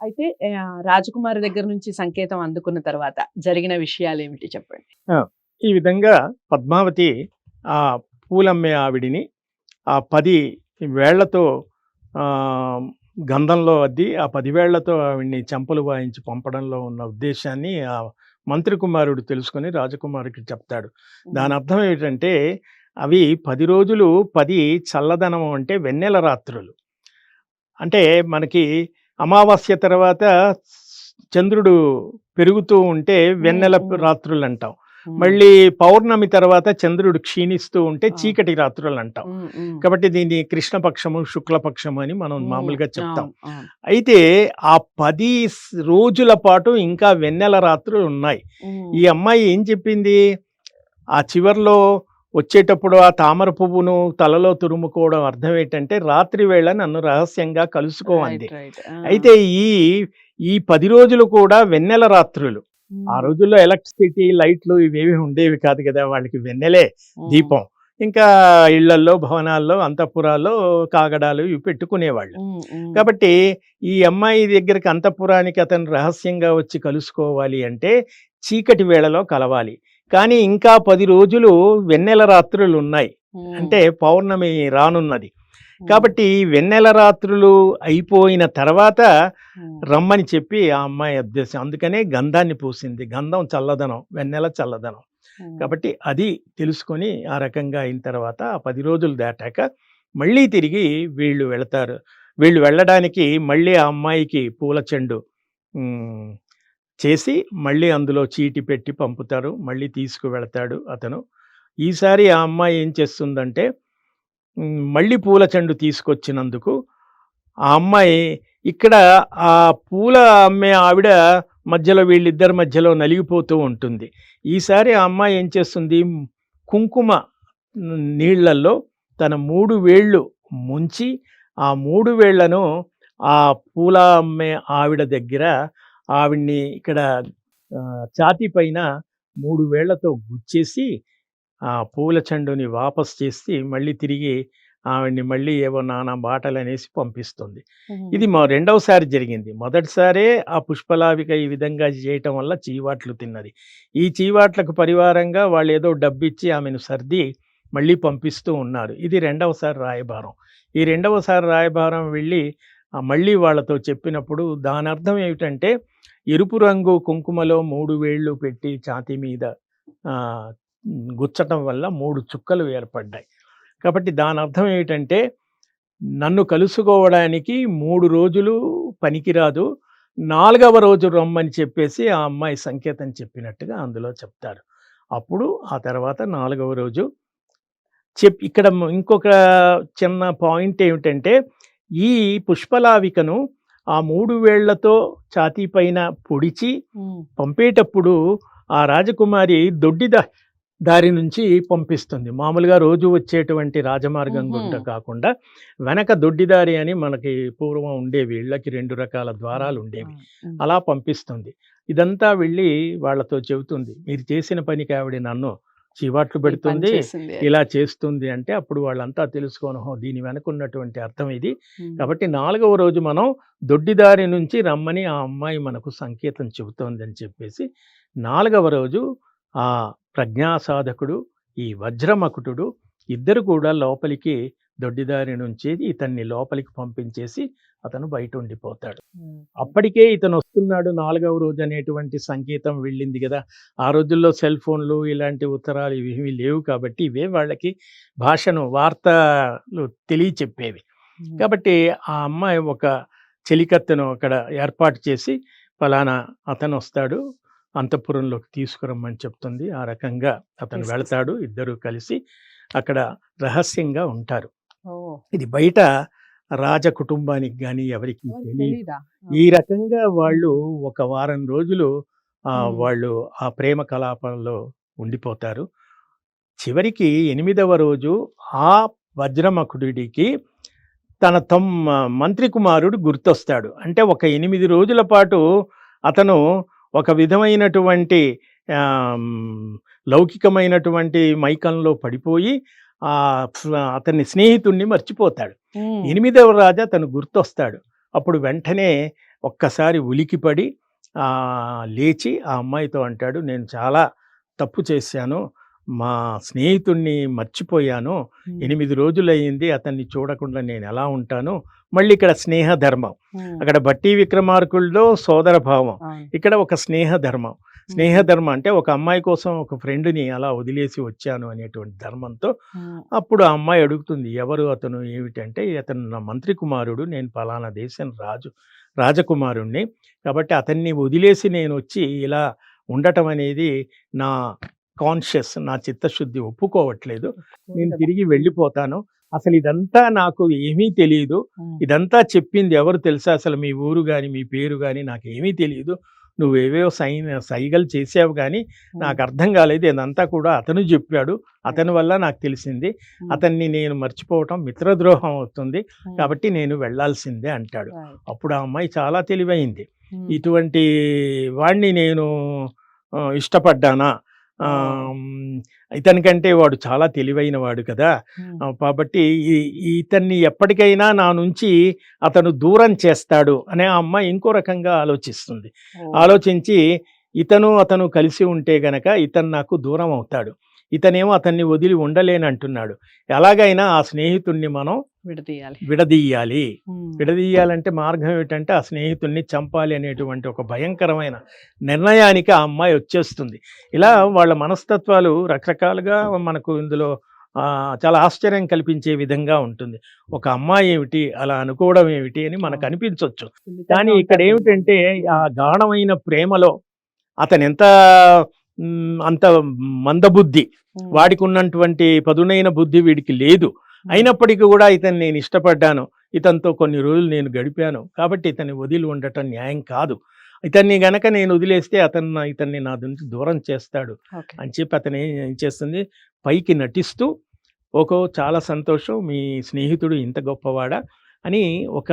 అయితే రాజకుమారి దగ్గర నుంచి సంకేతం అందుకున్న తర్వాత జరిగిన విషయాలేమిటి చెప్పండి? ఆ! ఈ విధంగా పద్మావతి ఆ పూలమ్మే ఆవిడిని ఆ 10 వేళ్ళతో ఆహ్, గంధంలో అద్ది ఆ 10 వేళ్ళతో ఆవిడ్ని చెంపలు వాయించి పంపడంలో ఉన్న ఉద్దేశాన్ని మంత్రి కుమారుడు తెలుసుకొని రాజకుమారికి చెప్తాడు. హ్మ్. దాని అర్థం ఏమిటంటే అవి 10 రోజులు 10 చల్లదనం అంటే వెన్నెల రాత్రులు. అంటే మనకి అమావాస్య తర్వాత చంద్రుడు పెరుగుతూ ఉంటే హ్మ్. వెన్నెల హ్మ్. రాత్రులంటాం. హ్మ్. మళ్ళీ పౌర్ణమి తర్వాత చంద్రుడు క్షీణిస్తూ ఉంటే ఆ! చీకటి రాత్రులంటాం. హ్మ్. హ్మ్. కాబట్టి దీన్ని కృష్ణపక్షము, శుక్లపక్షము అని మనం హ్మ్. మామూలుగా చెప్తాం. అవును. అవును. అయితే ఆ 10 రోజుల పాటు ఇంకా వెన్నెల రాత్రులున్నాయి. హ్మ్. ఈ అమ్మాయి ఏం చెప్పింది? ఆ చివర్లో వచ్చేటప్పుడు ఆ తామర పువ్వును తలలో తురుముకోవడం అర్థం ఏంటంటే, రాత్రి వేళ నన్ను రహస్యంగా కలుసుకో అంది. రైట్. రైట్. ఆ! అయితే ఈ ఈ 10 రోజులు కూడా వెన్నెల రాత్రులు. ఆ హ్మ్. రోజుల్లో ఎలక్ట్రిసిటీ, లైట్లు ఇవేవి ఉండేవి కాదు గదా! వాళ్ళకి వెన్నెలే హ్మ్. దీపం. ఇంకా ఇళ్ళల్లో, భవనాల్లో, అంతఃపురాల్లో కాగడాలు ఇవి పెట్టుకునేవాళ్ళు. హ్మ్. హ్మ్. కాబట్టి ఈ అమ్మాయి దగ్గరికి అంతఃపురానికి అతను రహస్యంగా వచ్చి కలుసుకోవాలి అంటే చీకటి వేళలో కలవాలి. కానీ ఇంకా 10 రోజులు వెన్నెల రాత్రులున్నాయి. హ్మ్. అంటే పౌర్ణమి రానున్నది. హ్మ్. కాబట్టి వెన్నెల రాత్రులు అయిపోయిన తర్వాత హ్మ్. రమ్మని చెప్పి ఆ అమ్మాయి ఉద్దేశం. అందుకనే గంధాన్ని పూసింది. గంధం చల్లదనం, వెన్నెల చల్లదనం. హ్మ్. కాబట్టి అది తెలుసుకొని ఆ రకంగా అయిన తర్వాత ఆ 10 రోజులు దాటాక మళ్ళీ తిరిగి వీళ్ళు వెళతారు. వీళ్ళు వెళ్ళడానికి మళ్ళీ ఆ అమ్మాయికి పూల చెండు హ్మ్. చేసి మళ్ళీ అందులో చీటి పెట్టి పంపుతారు. మళ్ళీ తీసుకువెళతాడు అతను. ఈసారి ఆ అమ్మాయి ఏం చేస్తుందంటే మళ్ళీ పూల చెండు తీసుకొచ్చినందుకు ఆ అమ్మాయి ఇక్కడ ఆ పూల అమ్మే ఆవిడ మధ్యలో వీళ్ళిద్దరి మధ్యలో నలిగిపోతూ ఉంటుంది. ఈసారి ఆ అమ్మాయి ఏం చేస్తుంది కుంకుమ నీళ్ళల్లో తన 3 వేళ్ళు ముంచి ఆ 3 వేళ్ళను ఆ పూల అమ్మే ఆవిడ దగ్గర ఆవిడ్ని ఇక్కడ ఛాతీ పైన 3 వేళ్ళతో గుచ్చేసి ఆ పూల చెండుని వాపస్ చేసి మళ్ళీ తిరిగి ఆవిడ్ని మళ్ళీ ఏవో నానా మాటలనేసి పంపిస్తుంది. ఇది హుహుహు. రెండవసారి జరిగింది. మొదటిసారే ఆ పుష్పలావిక ఈ విధంగా చేయటం వల్ల చీవాట్లు తిన్నది. ఈ చీవాట్లకు పరివారంగా వాళ్ళేదో డబ్బిచ్చి ఆమెను సర్ది మళ్ళీ పంపిస్తూ ఉన్నారు. ఇది రెండవసారి రాయబారం. ఈ రెండవసారి రాయబారం వెళ్ళి మళ్ళీ వాళ్ళతో చెప్పినప్పుడు దానర్థం ఏమిటంటే, ఎరుపు రంగు కుంకుమలో 3 వేళ్ళు పెట్టి ఛాతీ మీద ఆహ్, గుచ్చటం వల్ల 3 చుక్కలు ఏర్పడ్డాయి. కాబట్టి దానర్థం ఏమిటంటే, నన్ను కలుసుకోవడానికి 3 రోజులు పనికిరాదు. 4వ రోజు రమ్మని చెప్పేసి ఆ అమ్మాయి సంకేతం చెప్పినట్టుగా అందులో చెప్తారు. అప్పుడు ఆ తర్వాత 4వ రోజు ఇక్కడ ఇంకొక చిన్న పాయింట్ ఏమిటంటే, ఈ పుష్పలావికను ఆ 3 వేళ్ళతో ఛాతీ పైన పొడిచి హ్మ్. పంపేటప్పుడు ఆ రాజకుమారి దారి నుంచి పంపిస్తుంది. మామూలుగా రోజు వచ్చేటువంటి రాజమార్గం హుహు. గుండా కాకుండా వెనక దొడ్డిదారి అని మనకి పూర్వం ఉండేవి. ఇళ్ళకి 2 రకాల అవును. ద్వారాలుండేవి. అవును. హ్మ్. అలా పంపిస్తుంది. ఇదంతా వెళ్ళి వాళ్ళతో చెబుతుంది. మీరు చేసిన పనికి ఆవిడ నన్ను చీవాట్లు ఈ పని పెడుతుంది, చేసింది అని. ఇలా చేస్తుంది అంటే అప్పుడు వాళ్ళంతా తెలుసుకొని ఓహో! దీని వెనక ఉన్నటువంటి అర్థం ఇది. హ్మ్. కాబట్టి 4వ రోజు మనం దొడ్డిదారి నుంచి రమ్మని ఆ అమ్మాయి మనకు సంకేతం చెబుతోందని చెప్పేసి 4వ రోజు ఆ ప్రజ్ఞాసాధకుడు, ఈ వజ్రమకుటుడు ఇద్దరు కూడా లోపలికి దొడ్డిదారి నుంచి ఇతన్ని లోపలికి పంపించేసి అతను బయటుండిపోతాడు. హ్మ్. అప్పటికే ఇతనొస్తున్నాడు 4వ రోజు అనేటువంటి సంకేతం వెళ్ళింది గదా! ఆ రోజుల్లో సెల్ ఫోన్‌లు, ఇలాంటి ఉత్తరాలు ఇవేమీ లేవు కాబట్టి ఇవే వాళ్ళకి వార్తలు తెలియచెప్పేవి. హ్మ్. కాబట్టి ఆ అమ్మాయి ఒక చెలికత్తెను అక్కడ ఏర్పాటు చేసి, ఫలానా అతనొస్తాడు, అంతఃపురంలోకి తీసుకురమ్మని చెప్తుంది. ఆ రకంగా అతను వెళతాడు. తీసుకొస్తుంది. ఇద్దరూ కలిసి అక్కడ రహస్యంగా ఉంటారు. ఓహ్! ఇది బయట రాజకుటుంబానికి గాని ఎవరికీ ఎవరికీ తెలీదు. తెలీదా? ఈ ఓకే. రకంగా వాళ్ళు హ్మ్. ఒక వారం రోజులు హ్మ్. వాళ్ళు ఆ ప్రేమ కలాపంలో ఉండిపోతారు. చివరికి 8వ రోజు ఆ వజ్రమకుడుడికి తన మంత్రి కుమారుడు గుర్తొస్తాడు. అంటే ఒక 8 రోజుల పాటు అతను ఒక విధమైనటువంటి ఆహ్, హ్మ్, లౌకికమైనటువంటి మైకంలో పడిపోయి అతని స్నేహితుడిని మర్చిపోతాడు. హ్మ్. 8వ రాజు అతను గుర్తొస్తాడు. అప్పుడు వెంటనే ఒక్కసారి ఉలికిపడి లేచి ఆ అమ్మాయితో అంటాడు, నేను చాలా తప్పు చేశాను, మా స్నేహితుడిని మర్చిపోయాను, 8 రోజులయ్యింది అతన్ని చూడకుండా నేను ఎలా ఉంటాను. మళ్ళీ ఇక్కడ స్నేహ ధర్మం, అక్కడ బట్టి విక్రమార్కుల్లో సోదర భావం, ఇక్కడ ఒక స్నేహ ధర్మం. స్నేహ ధర్మం అంటే ఒక అమ్మాయి కోసం ఒక ఫ్రెండ్ని అలా వదిలేసి వచ్చాను అనేటువంటి ధర్మంతో అప్పుడు ఆ అమ్మాయి అడుగుతుంది, ఎవరు అతను ఏమిటంటే, అతను నా మంత్రి కుమారుడు, నేను పలానా దేశం రాజకుమారుణ్ణి, కాబట్టి అతన్ని వదిలేసి నేను వచ్చి ఇలా ఉండటం అనేది నా కాన్షియస్, నా చిత్తశుద్ధి ఒప్పుకోవట్లేదు, నేను తిరిగి వెళ్ళిపోతాను. అసలు ఇదంతా నాకు ఏమీ తెలియదు, ఇదంతా చెప్పింది ఎవరు తెలుసా, అసలు మీ ఊరు కానీ మీ పేరు కానీ నాకు ఏమీ తెలియదు, నువ్వేవేవో సైగలు చేసావు కానీ నాకు అర్థం కాలేదు, ఇదంతా కూడా అతను చెప్పాడు, అతని వల్ల నాకు తెలిసింది, అతన్ని నేను మర్చిపోవటం మిత్రద్రోహం అవుతుంది, కాబట్టి నేను వెళ్ళాల్సిందే అంటాడు. అప్పుడు ఆ అమ్మాయి చాలా తెలివైంది, ఇటువంటి వాణ్ణి నేను ఇష్టపడ్డానా, ఇతనికంటే వాడు చాలా తెలివైన వాడు కదా, కాబట్టి ఇతన్ని ఎప్పటికైనా నా నుంచి అతను దూరం చేస్తాడు అనే ఆ అమ్మాయి ఇంకో రకంగా ఆలోచిస్తుంది. ఆలోచించి అతను కలిసి ఉంటే గనక ఇతను నాకు దూరం అవుతాడు, ఇతనేమో అతన్ని వదిలి ఉండలేనంటున్నాడు, ఎలాగైనా ఆ స్నేహితుణ్ణి మనం విడదీయాలంటే మార్గం ఏమిటంటే ఆ స్నేహితుణ్ణి చంపాలి అనేటువంటి ఒక భయంకరమైన నిర్ణయానికి ఆ అమ్మాయి వచ్చేస్తుంది. ఇలా వాళ్ళ మనస్తత్వాలు రకరకాలుగా మనకు ఇందులో చాలా ఆశ్చర్యం కల్పించే విధంగా ఉంటుంది. ఒక అమ్మాయి ఏమిటి అలా అనుకోవడం ఏమిటి అని మనకు అనిపించవచ్చు, కానీ ఇక్కడ ఏమిటంటే ఆ గాఢమైన ప్రేమలో అతను అంత మందబుద్ధి, వాడికి ఉన్నటువంటి పదునైన బుద్ధి వీడికి లేదు, అయినప్పటికీ కూడా ఇతన్ని నేను ఇష్టపడ్డాను, ఇతనితో కొన్ని రోజులు నేను గడిపాను, కాబట్టి ఇతన్ని వదిలి ఉండటం న్యాయం కాదు, ఇతన్ని గనక నేను వదిలేస్తే ఇతన్ని నా నుంచి దూరం చేస్తాడు అని చెప్పి అతను ఏం చేస్తుంది, పైకి నటిస్తూ చాలా సంతోషం, మీ స్నేహితుడు ఇంత గొప్పవాడా అని ఒక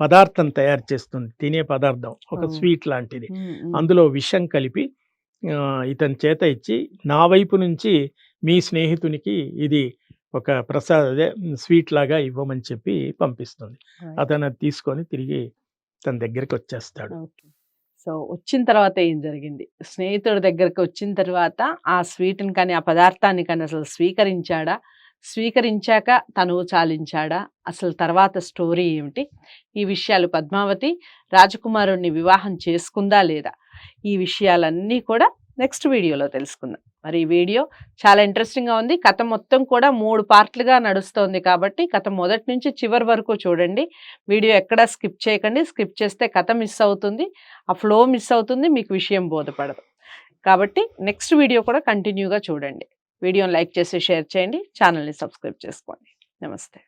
పదార్థం తయారు చేస్తుంది, తినే పదార్థం, ఒక స్వీట్ లాంటిది, అందులో విషం కలిపి ఇతని చేత ఇచ్చి, నా వైపు నుంచి మీ స్నేహితునికి ఇది ఒక స్వీట్ లాగా ఇవ్వమని చెప్పి పంపిస్తుంది. అతను అది తీసుకొని తిరిగి తన దగ్గరికి వచ్చేస్తాడు. సో వచ్చిన తర్వాత ఏం జరిగింది, స్నేహితుడి దగ్గరికి వచ్చిన తర్వాత ఆ స్వీట్ని కానీ ఆ పదార్థాన్ని కానీ అసలు స్వీకరించాక తను చాలించాడా, అసలు తర్వాత స్టోరీ ఏమిటి, ఈ విషయాలు పద్మావతి రాజకుమారుణ్ణి వివాహం చేసుకుందా లేదా, ఈ విషయాలన్నీ కూడా నెక్స్ట్ వీడియోలో తెలుసుకుందాం. మరి ఈ వీడియో చాలా ఇంట్రెస్టింగ్గా ఉంది, కథ మొత్తం కూడా 3 పార్ట్లుగా నడుస్తోంది, కాబట్టి కథ మొదటి నుంచి చివరి వరకు చూడండి, వీడియో ఎక్కడా స్కిప్ చేయకండి, స్కిప్ చేస్తే కథ మిస్ అవుతుంది, ఆ ఫ్లో మిస్ అవుతుంది, మీకు విషయం బోధపడదు, కాబట్టి నెక్స్ట్ వీడియో కూడా కంటిన్యూగా చూడండి. వీడియోని లైక్ చేసి షేర్ చేయండి, ఛానల్ని సబ్స్క్రైబ్ చేసుకోండి. నమస్తే.